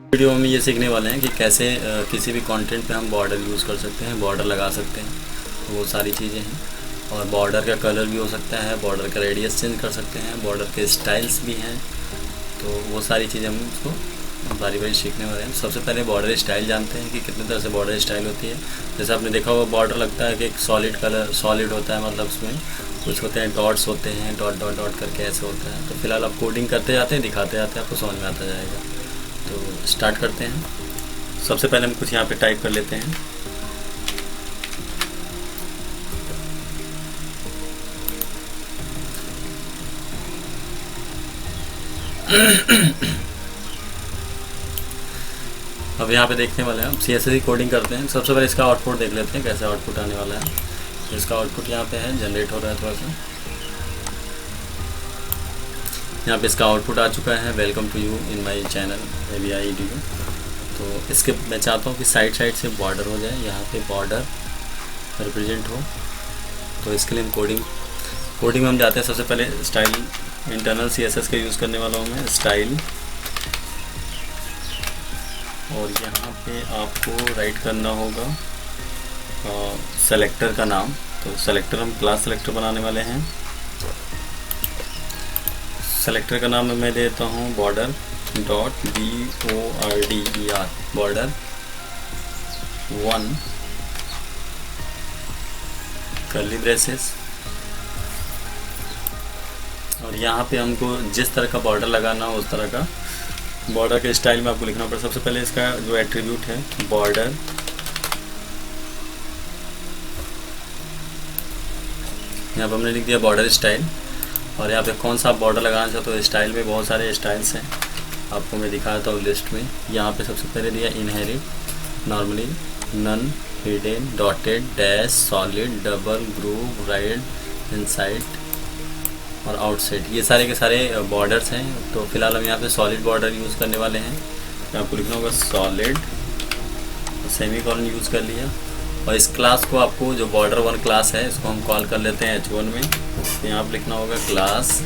Video में ये सीखने वाले हैं कि कैसे किसी भी कंटेंट पे हम बॉर्डर यूज़ कर सकते हैं, बॉर्डर लगा सकते हैं, तो वो सारी चीज़ें हैं। और बॉर्डर का कलर भी हो सकता है, बॉर्डर का रेडियस चेंज कर सकते हैं, बॉर्डर के स्टाइल्स भी हैं, तो वो सारी चीज़ें हम उसको बारी बारी सीखने वाले हैं। सबसे पहले बॉर्डर स्टाइल जानते हैं कि कितने तरह से बॉर्डर स्टाइल होती है। जैसे आपने देखा हुआ बॉर्डर लगता है कि एक सॉलिड होता है, मतलब उसमें कुछ होते हैं डॉट्स होते हैं, डॉट डॉट डॉट करके ऐसे होता है। तो फिलहाल आप कोडिंग करते जाते हैं, दिखाते जाते हैं, आपको समझ में आता जाएगा। तो स्टार्ट करते हैं। सबसे पहले हम कुछ यहाँ पे टाइप कर लेते हैं। अब यहाँ पे देखने वाले हैं, हम CSS कोडिंग करते हैं। सबसे पहले इसका आउटपुट देख लेते हैं कैसे आउटपुट आने वाला है। इसका आउटपुट यहाँ पे है, जनरेट हो रहा है थोड़ा सा। यहाँ पे इसका आउटपुट आ चुका है, welcome to you in my channel ABI-EDU। तो इसके मैं चाहता हूँ कि साइड से बॉर्डर हो जाए, यहाँ पे बॉर्डर रिप्रेजेंट हो। तो इसके लिए हम कोडिंग में हम जाते हैं। सबसे पहले स्टाइल, इंटरनल CSS का यूज़ करने वाला हूँ मैं, स्टाइल। और यहाँ पे आपको राइट करना होगा सेलेक्टर का नाम। तो सेलेक्टर, हम क्लास सेलेक्टर बनाने वाले हैं। सेलेक्टर का नाम मैं देता हूँ border dot BORDER, border 1 curly braces. और यहाँ पे हमको जिस तरह का बॉर्डर लगाना हो उस तरह का बॉर्डर के स्टाइल में आपको लिखना पड़ेगा। सबसे पहले इसका जो एट्रीब्यूट है बॉर्डर, यहाँ पर हमने लिख दिया बॉर्डर स्टाइल। और यहाँ पे कौन सा आप बॉर्डर लगाना चाहते हो, स्टाइल में बहुत सारे स्टाइल्स हैं, आपको मैं दिखाता हूँ लिस्ट में। यहाँ पे सबसे पहले दिया inherit, normally, none, hidden, dotted, dash, solid, double, groove, ridge, inside और आउटसाइड। ये सारे के सारे बॉर्डर्स हैं। तो फिलहाल हम यहाँ पे सॉलिड बॉर्डर यूज़ करने वाले हैं। तो आपको लिखना होगा सॉलिड, सेमीकोलन यूज़ कर लिया। और इस क्लास को आपको, जो बॉर्डर 1 क्लास है, इसको हम कॉल कर लेते हैं H1 में। तो यहाँ पर लिखना होगा क्लास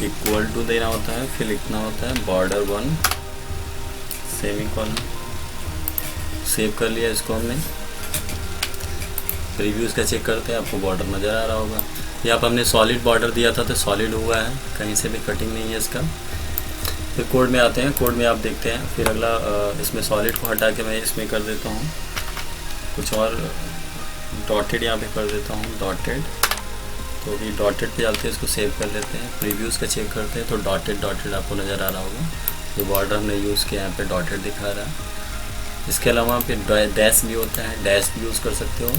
इक्वल टू देना होता है, फिर लिखना होता है बॉर्डर 1 सेमीकोलन। सेव कर लिया इसको हमने। रिव्यूज़ का चेक करते हैं, आपको बॉर्डर नज़र आ रहा होगा। यहाँ पर हमने सॉलिड बॉर्डर दिया था तो सॉलिड हुआ है, कहीं से भी कटिंग नहीं है इसका। फिर कोड में आते हैं, कोड में आप देखते हैं। फिर अगला इसमें सॉलिड को हटा के मैं इसमें कर देता हूँ कुछ और, डॉटेड यहाँ पे कर देता हूँ, डॉटेड। तो अभी डॉटेड पे जाते हैं, इसको सेव कर लेते हैं। प्रीव्यूज़ का चेक करते हैं तो डॉटेड आपको नज़र आ रहा होगा। जो बॉर्डर हमने यूज़ किया यहाँ पे डॉटेड दिखा रहा है। इसके अलावा फिर डैश भी होता है, डैश भी यूज़ कर सकते हो।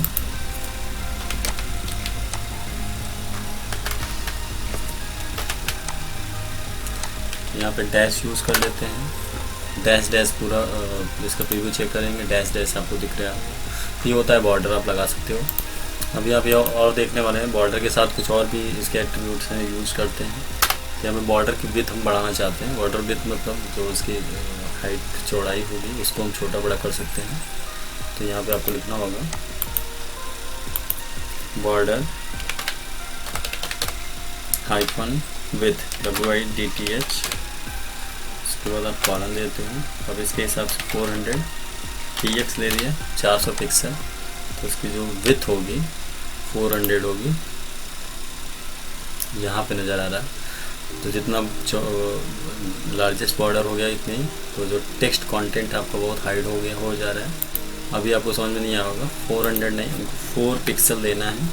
यहाँ पे डैश यूज़ कर लेते हैं, डैश पूरा इसका प्रीव्यू चेक करेंगे, डैश आपको दिख रहा है। ये होता है बॉर्डर, आप लगा सकते हो। अभी आप ये और देखने वाले हैं, बॉर्डर के साथ कुछ और भी इसके एट्रीब्यूट्स हैं, यूज़ करते हैं। यहाँ पे बॉर्डर की विड्थ हम बढ़ाना चाहते हैं। बॉर्डर विड्थ मतलब जो उसकी हाइट, चौड़ाई होगी, उसको हम छोटा बड़ा कर सकते हैं। तो यहाँ पे आपको लिखना होगा बॉर्डर हाइफन विथ WIDTH। उसके बाद आप कॉलन देते हैं। अब इसके हिसाब से 400 px ले लिया, 400 पिक्सल। तो उसकी जो विथ होगी 400 होगी, यहाँ पे नज़र आ रहा है। तो जितना लार्जेस्ट बॉर्डर हो गया इतनी, तो जो टेक्स्ट कंटेंट आपका बहुत हाइड हो जा रहा है। अभी आपको समझ में नहीं आया होगा, 400 नहीं, हमको 4 पिक्सल देना है।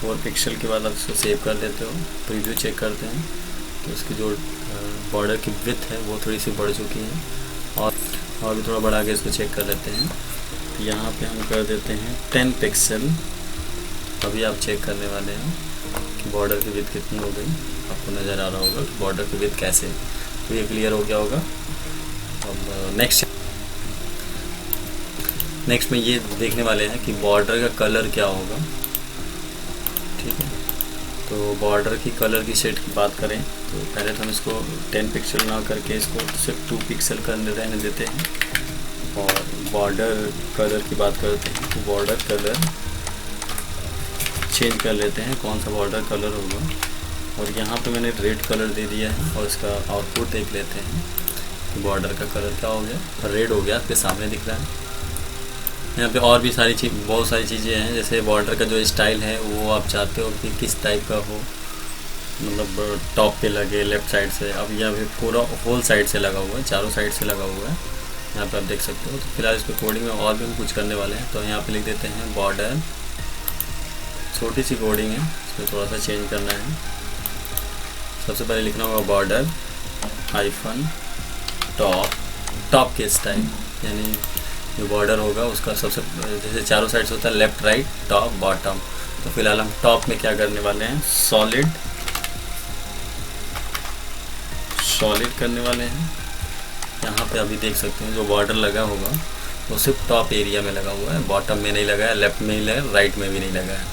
4 पिक्सल के बाद आप इसको सेव कर देते हो, प्रीव्यू चेक करते हैं तो इसकी जो बॉर्डर की विड्थ है वो थोड़ी सी बढ़ चुकी है। और भी थोड़ा बढ़ा के इसको चेक कर लेते हैं। यहाँ पे हम कर देते हैं 10 पिक्सल। अभी आप चेक करने वाले हैं कि बॉर्डर की विड्थ कितनी हो गई, आपको नज़र आ रहा होगा कि बॉर्डर की विड्थ कैसे। तो ये क्लियर हो गया होगा। अब नेक्स्ट में ये देखने वाले हैं कि बॉर्डर का कलर क्या होगा। ठीक है, तो बॉर्डर की कलर की सेट की बात करें तो पहले तो हम इसको 10 पिक्सल ना करके इसको सिर्फ 2 पिक्सल करने रहने देते हैं। और बॉर्डर कलर की बात करते हैं तो बॉर्डर कलर चेंज कर लेते हैं, कौन सा बॉर्डर कलर होगा। और यहाँ पे मैंने रेड कलर दे दिया है और इसका आउटपुट देख लेते हैं कि बॉर्डर का कलर क्या हो गया, रेड हो गया, आपके सामने दिख रहा है। यहाँ पे और भी बहुत सारी चीज़ें हैं, जैसे बॉर्डर का जो स्टाइल है वो आप चाहते हो कि किस टाइप का हो, मतलब टॉप पे लगे लेफ़्ट साइड से, अब यहाँ पे पूरा होल साइड से लगा हुआ है, चारों साइड से लगा हुआ है, यहाँ पे आप देख सकते हो। तो फिलहाल इस पर कोडिंग में और भी हम कुछ करने वाले हैं, तो यहाँ पे लिख देते हैं बॉर्डर, छोटी सी कोडिंग है, इसमें थोड़ा सा चेंज करना है। सबसे पहले लिखना होगा बॉर्डर हाइफन टॉप के स्टाइल, यानी जो बॉर्डर होगा उसका सबसे, जैसे चारों साइड से होता है लेफ़्ट राइट टॉप बॉटम, तो फिलहाल हम टॉप में क्या करने वाले हैं, सॉलिड करने वाले हैं। यहाँ पे अभी देख सकते हैं जो बॉर्डर लगा होगा वो सिर्फ टॉप एरिया में लगा हुआ है, बॉटम में नहीं लगा है, लेफ़्ट में ही लगा, राइट में भी नहीं लगा है।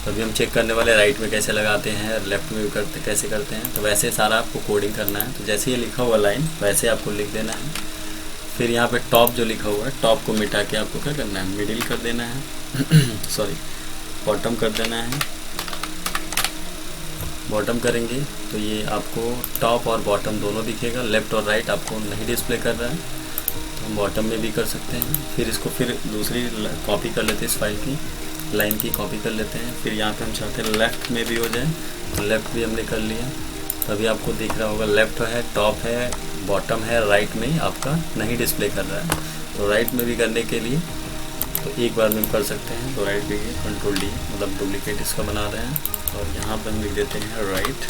तो अभी हम चेक करने वाले राइट में कैसे लगाते हैं, लेफ़्ट में भी कैसे करते हैं। तो वैसे सारा आपको कोडिंग करना है, तो जैसे ये लिखा हुआ लाइन वैसे आपको लिख देना है। फिर यहाँ पे टॉप जो लिखा हुआ है, टॉप को मिटा के आपको क्या करना है, मिडिल कर देना है सॉरी बॉटम कर देना है। बॉटम करेंगे तो ये आपको टॉप और बॉटम दोनों दिखेगा, लेफ़्ट और राइट आपको नहीं डिस्प्ले कर रहा है, तो हम बॉटम में भी कर सकते हैं। फिर इसको फिर दूसरी कॉपी कर लेते हैं, इस फाइल की लाइन की कॉपी कर लेते हैं। फिर यहाँ पे हम चाहते हैं लेफ़्ट में भी हो जाए, तो लेफ़्ट भी हमने कर लिया। तभी आपको दिख रहा होगा लेफ़्ट है, टॉप है, बॉटम है, राइट में आपका नहीं डिस्प्ले कर रहा है। तो राइट में भी करने के लिए तो एक बार में हम कर सकते हैं, तो राइट भी कंट्रोल डी, मतलब डुप्लीकेट इसका बना रहे हैं, और यहाँ पर हम लिख देते हैं राइट,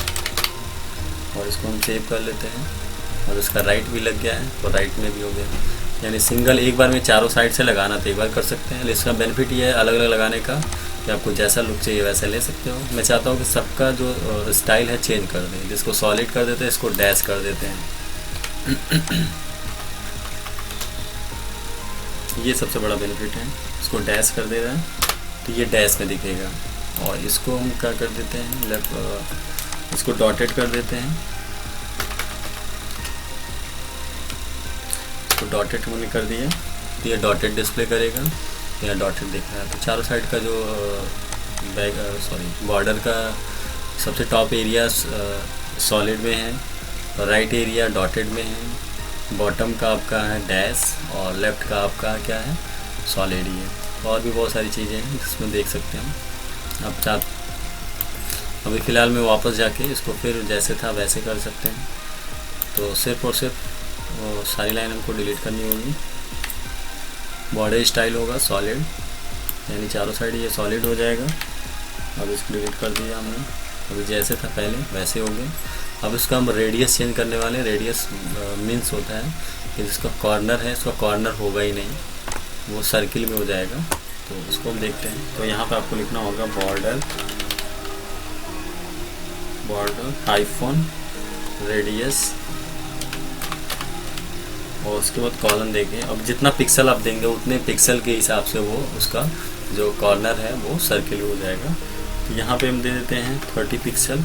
और इसको हम सेव कर लेते हैं, और इसका राइट भी लग गया है, तो राइट में भी हो गया। यानी सिंगल एक बार में चारों साइड से लगाना तो एक बार कर सकते हैं, इसका बेनिफिट ये है अलग अलग लगाने का कि आपको जैसा लुक चाहिए वैसा ले सकते हो। मैं चाहता हूँ कि सबका जो स्टाइल है चेंज कर दें, जिसको सॉलिड कर देते हैं इसको डैश कर देते हैं ये सबसे बड़ा बेनिफिट है, इसको डैश कर दे रहा है तो ये डैश में दिखेगा। और इसको हम क्या कर देते हैं, इसको डॉटेड कर देते हैं, इसको डॉटेड हमने कर दिया तो ये डॉटेड डिस्प्ले करेगा, यहाँ डॉटेड दिख रहा है। तो चारों साइड का जो बॉर्डर का सबसे टॉप एरिया सॉलिड में है, राइट एरिया डॉटेड में है, बॉटम का आपका है डैश, और लेफ़्ट का आपका क्या है, सॉलिड ही है। और भी बहुत सारी चीज़ें हैं जिसमें देख सकते हैं आप अभी फ़िलहाल में वापस जाके इसको फिर जैसे था वैसे कर सकते हैं। तो सिर्फ और सिर्फ सारी लाइन हमको डिलीट करनी होगी। बॉर्डर स्टाइल होगा सॉलिड, यानी चारों साइड ये सॉलिड हो जाएगा। अब इसको डिलीट कर दिया हमने, अभी जैसे था पहले वैसे हो गए। अब इसका हम रेडियस चेंज करने वाले हैं। रेडियस मीन्स होता है कि जिसका कॉर्नर है इसका कॉर्नर होगा ही नहीं, वो सर्किल में हो जाएगा। तो उसको हम देखते हैं। तो यहाँ पे आपको लिखना होगा बॉर्डर हाइफन रेडियस, और उसके बाद कॉलन देंगे। अब जितना पिक्सल आप देंगे उतने पिक्सल के हिसाब से वो उसका जो कॉर्नर है वो सर्किल हो जाएगा। तो यहाँ पे हम दे देते हैं 30 पिक्सल,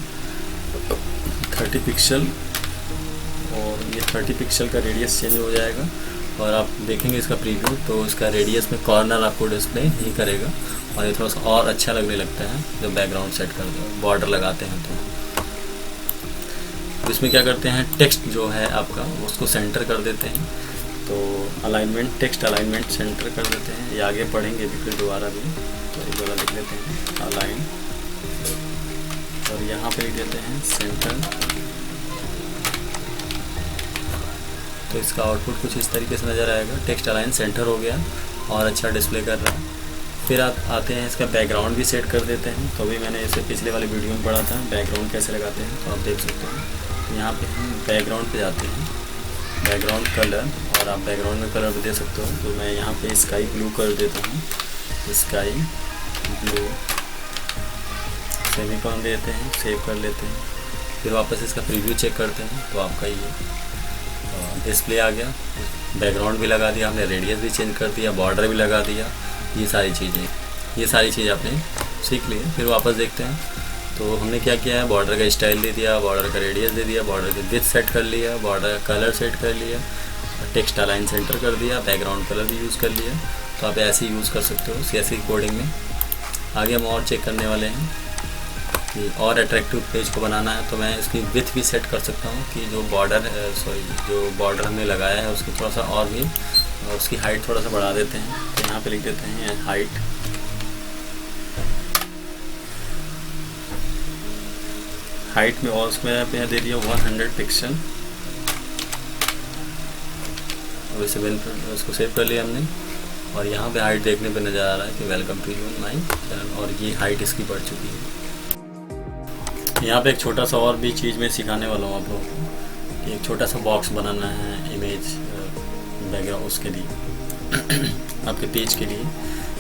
और ये 30 पिक्सल का रेडियस चेंज हो जाएगा। और आप देखेंगे इसका प्रीव्यू तो इसका रेडियस में कॉर्नर आपको डिस्प्ले नहीं करेगा, और ये थोड़ा सा और अच्छा लगने लगता है जब बैकग्राउंड सेट कर दो, बॉर्डर लगाते हैं। तो इसमें क्या करते हैं, टेक्स्ट जो है आपका उसको सेंटर कर देते हैं। तो अलाइनमेंट, टेक्स्ट अलाइनमेंट सेंटर कर देते हैं। ये आगे पढ़ेंगे भी फिर दोबारा भी, तो एक बार लिख लेते हैं अलाइन, और यहाँ पे लिख देते हैं सेंटर। तो इसका आउटपुट कुछ इस तरीके से नज़र आएगा। टेक्स्ट अलाइन सेंटर हो गया और अच्छा डिस्प्ले कर रहा है। फिर आप आते हैं इसका बैकग्राउंड भी सेट कर देते हैं। तो भी मैंने इसे पिछले वाले वीडियो में पढ़ा था बैकग्राउंड कैसे लगाते हैं, तो आप देख सकते हैं। तो यहाँ पे हम बैकग्राउंड पे जाते हैं, बैकग्राउंड कलर, और आप बैकग्राउंड में कलर भी दे सकते हो। तो मैं यहाँ पे स्काई ब्लू कर देता हूँ, स्काई ब्लू, सेमीकोलन देते हैं, सेव कर लेते हैं। फिर वापस इसका प्रीव्यू चेक करते हैं तो आपका ये डिस्प्ले आ गया। बैकग्राउंड भी लगा दिया हमने, रेडियस भी चेंज कर दिया, बॉर्डर भी लगा दिया। ये सारी चीज़ें आपने सीख ली। फिर वापस देखते हैं तो हमने क्या किया है, बॉर्डर का स्टाइल दे दिया, बॉर्डर का रेडियस दे दिया, बॉर्डर की विड्थ सेट कर लिया, बॉर्डर का कलर सेट कर लिया, टेक्स्ट अलाइन सेंटर कर दिया, बैकग्राउंड कलर भी यूज़ कर लिया। तो आप ऐसे ही यूज़ कर सकते हो CSS कोडिंग में। आगे हम और चेक करने वाले हैं। कि और अट्रैक्टिव पेज को बनाना है तो मैं इसकी विड्थ भी सेट कर सकता हूँ कि जो बॉर्डर हमने लगाया है उसको थोड़ा सा और भी उसकी हाइट थोड़ा सा बढ़ा देते हैं। तो यहाँ पे लिख देते हैं हाइट में, और उसमें यहाँ पे दे दिया 100 पिक्सल। अब इसे उसको सेव कर लिया हमने, और यहाँ पे हाइट देखने पे नज़र आ रहा है कि welcome to you my channel, और ये हाइट इसकी बढ़ चुकी है। यहाँ पे एक छोटा सा और भी चीज़ मैं सिखाने वाला हूँ आप लोगों को कि एक छोटा सा बॉक्स बनाना है इमेज बैकग्राउंड उसके लिए आपके पेज के लिए।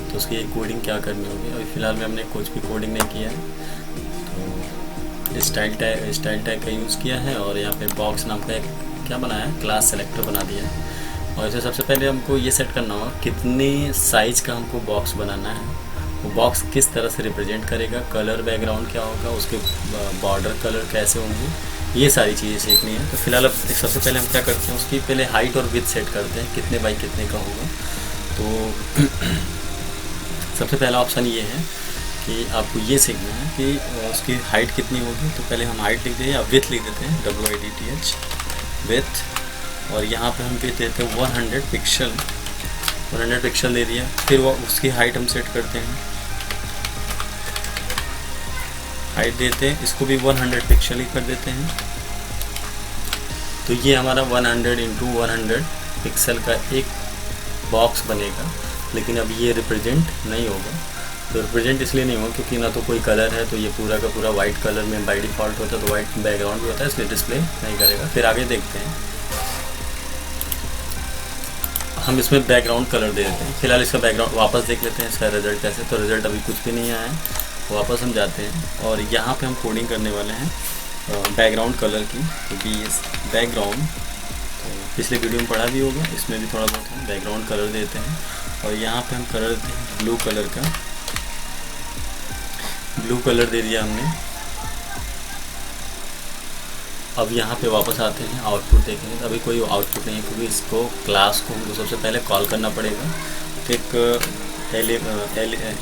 तो उसकी कोडिंग क्या करनी होगी, अभी फ़िलहाल में हमने कुछ भी कोडिंग नहीं किया है, तो स्टाइल टैग का यूज़ किया है, और यहाँ पे बॉक्स नाम का एक क्या बनाया है, क्लास सेलेक्टर बना दिया है। और इसे सबसे पहले हमको ये सेट करना होगा कितने साइज़ का हमको बॉक्स बनाना है, वो बॉक्स किस तरह से रिप्रेजेंट करेगा, कलर बैकग्राउंड क्या होगा, उसके बॉर्डर कलर कैसे होंगे, ये सारी चीज़ें सीखनी है। तो फिलहाल अब सबसे पहले हम क्या करते हैं, उसकी पहले हाइट और विड्थ सेट करते हैं कितने बाई कितने का होगा। तो सबसे पहला ऑप्शन ये है कि आपको ये सीखना है कि उसकी हाइट कितनी होगी। तो पहले हम हाइट लिख देते हैं या विड्थ लिख देते हैं, WIDTH विड्थ, और यहाँ पे हम विड्थ देते हैं 100 पिक्सल, 100 पिक्सल दे दिया। फिर वो उसकी हाइट हम सेट करते हैं, हाइट देते हैं, इसको भी 100 पिक्सल ही कर देते हैं। तो ये हमारा 100 × 100 पिक्सल का एक बॉक्स बनेगा, लेकिन अब ये रिप्रेजेंट नहीं होगा। तो रिप्रेजेंट इसलिए नहीं होगा क्योंकि ना तो कोई कलर है, तो ये पूरा का पूरा वाइट कलर में बाय डिफ़ॉल्ट होता है, तो वाइट बैकग्राउंड भी होता है, इसलिए डिस्प्ले नहीं करेगा। फिर आगे देखते हैं, हम इसमें बैकग्राउंड कलर दे देते हैं। फिलहाल इसका बैकग्राउंड वापस देख लेते हैं, इसका रिजल्ट कैसे। तो रिजल्ट अभी कुछ भी नहीं आया है, वापस हम जाते हैं और यहाँ पे हम कोडिंग करने वाले हैं बैकग्राउंड कलर की। तो BS बैकग्राउंड, तो पिछले वीडियो में पढ़ा भी होगा, इसमें भी थोड़ा बहुत है। बैकग्राउंड कलर देते हैं और यहाँ पे हम कलर देते हैं ब्लू कलर का, ब्लू कलर दे दिया हमने। अब यहाँ पे वापस आते हैं, आउटपुट देखेंगे तो अभी कोई आउटपुट नहीं है क्योंकि इसको क्लास को हमको सबसे पहले कॉल करना पड़ेगा। तो एक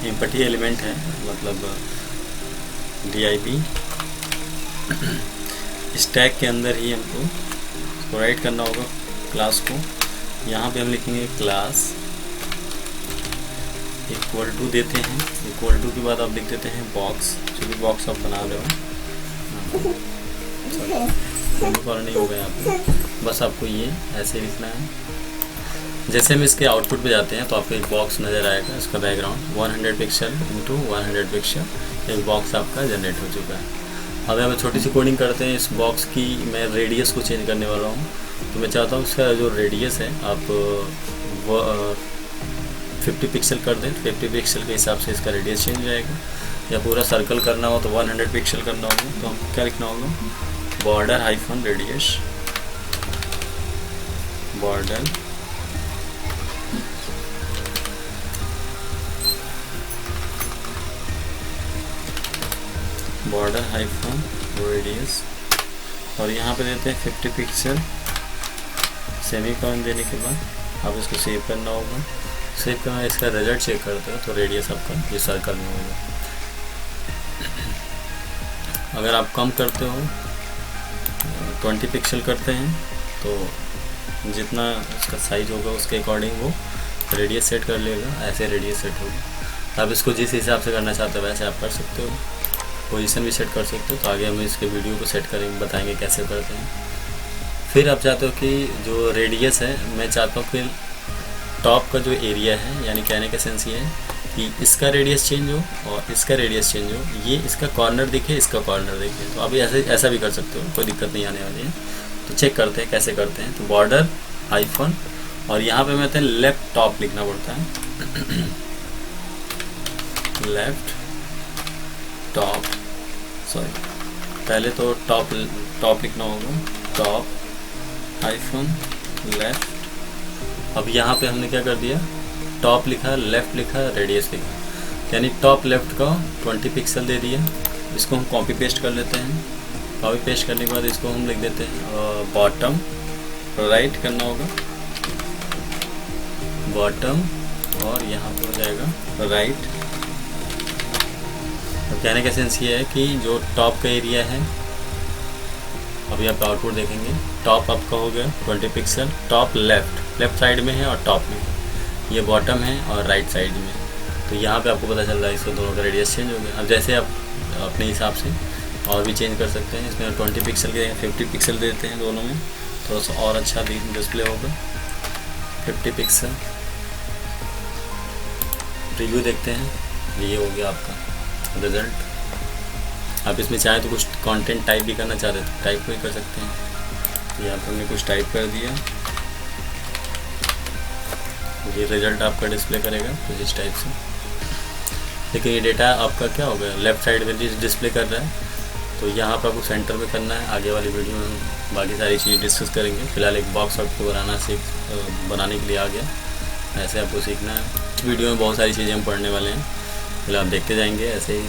एम्पटी एलिमेंट है, मतलब DIB, इस टैग के अंदर ही हमको इसको राइट करना होगा क्लास को। यहाँ पे हम लिखेंगे क्लास इक्वल टू देते हैं, इक्वल टू के बाद आप लिख देते हैं बॉक्स, जो भी बॉक्स आप बना रहे हो। नहीं होगा यहाँ पे, बस आपको ये ऐसे लिखना है। जैसे हम इसके आउटपुट पे जाते हैं तो आपको एक बॉक्स नज़र आएगा, इसका बैकग्राउंड 100 पिक्सल × 100 पिक्सल, एक बॉक्स आपका जनरेट हो चुका है। अब हम छोटी सी कोडिंग करते हैं इस बॉक्स की। मैं रेडियस को चेंज करने वाला हूँ, तो मैं चाहता हूँ इसका जो रेडियस है आप वो 50 पिक्सल कर दें। 50 पिक्सल के हिसाब से इसका रेडियस चेंज हो जाएगा। या पूरा सर्कल करना हो तो 100 पिक्सल करना होगा, तो हमको क्या लिखना होगा, border hyphen radius, border hyphen radius, और यहाँ पे देते हैं 50 पिक्सल, सेमीकोलन देने के बाद अब इसको सेव करना होगा। सेव करना, इसका रिजल्ट चेक करते हो तो रेडियस आपका ये सर्कल में होगा। अगर आप कम करते हो 20 पिक्सल करते हैं तो जितना उसका साइज होगा उसके अकॉर्डिंग वो रेडियस सेट कर लेगा, ऐसे रेडियस सेट होगा। आप इसको जिस हिसाब से करना चाहते हो वैसे आप कर सकते हो, पोजीशन भी सेट कर सकते हो। तो आगे हम इसके वीडियो को सेट करेंगे, बताएंगे कैसे करते हैं। फिर आप चाहते हो कि जो रेडियस है, मैं चाहता हूँ कि टॉप का जो एरिया है, यानी कहने का सेंस ये है कि इसका रेडियस चेंज हो और इसका रेडियस चेंज हो, ये इसका कॉर्नर दिखे, इसका कॉर्नर दिखे। तो आप ऐसा भी कर सकते हो, कोई दिक्कत नहीं आने वाली है। तो चेक करते हैं कैसे करते हैं। तो बॉर्डर हाइफन, और यहाँ पे मैं लेफ्ट टॉप लिखना पड़ता है लेफ्ट टॉप, सॉरी पहले तो टॉप लिखना होगा, टॉप हाइफन लेफ्ट। अब यहाँ पे हमने क्या कर दिया, टॉप लिखा, लेफ़्ट लिखा, रेडियस लिखा, यानी टॉप लेफ़्ट का 20 पिक्सल दे दिया। इसको हम कॉपी पेस्ट कर लेते हैं। कॉपी पेस्ट करने के बाद इसको हम लिख देते हैं बॉटम राइट करना होगा, बॉटम, और यहाँ पे हो जाएगा राइट अब कहने का सेंस ये है कि जो टॉप का एरिया है, अभी आप आउटपुट देखेंगे, टॉप आपका हो गया 20 पिक्सल, टॉप लेफ्ट साइड में है और टॉप में है, ये बॉटम है और राइट साइड में। तो यहाँ पे आपको पता चल रहा है इसको दोनों का रेडियस चेंज हो गया। अब जैसे आप अपने हिसाब से और भी चेंज कर सकते हैं, इसमें 20 पिक्सल के 50 पिक्सल देते हैं, दोनों में थोड़ा सा और अच्छा डिस्प्ले होगा। 50 पिक्सल रिव्यू देखते हैं, ये हो गया आपका रिज़ल्ट। आप इसमें चाहें तो कुछ कंटेंट टाइप भी करना चाहते हैं, टाइप भी कर सकते हैं। यहाँ पर हमने कुछ टाइप कर दिया, ये रिज़ल्ट आपका डिस्प्ले करेगा कुछ इस टाइप से। देखिए ये डेटा आपका क्या हो गया, लेफ़्ट साइड में डिस्प्ले कर रहा है। तो यहाँ पर आपको सेंटर में करना है। आगे वाली वीडियो में हम बाकी सारी चीज़ें डिस्कस करेंगे। फिलहाल एक बॉक्स आपको बनाने के लिए आ गया, ऐसे आपको सीखना है। वीडियो में बहुत सारी चीज़ें हम पढ़ने वाले हैं, फिलहाल देखते जाएंगे ऐसे ही।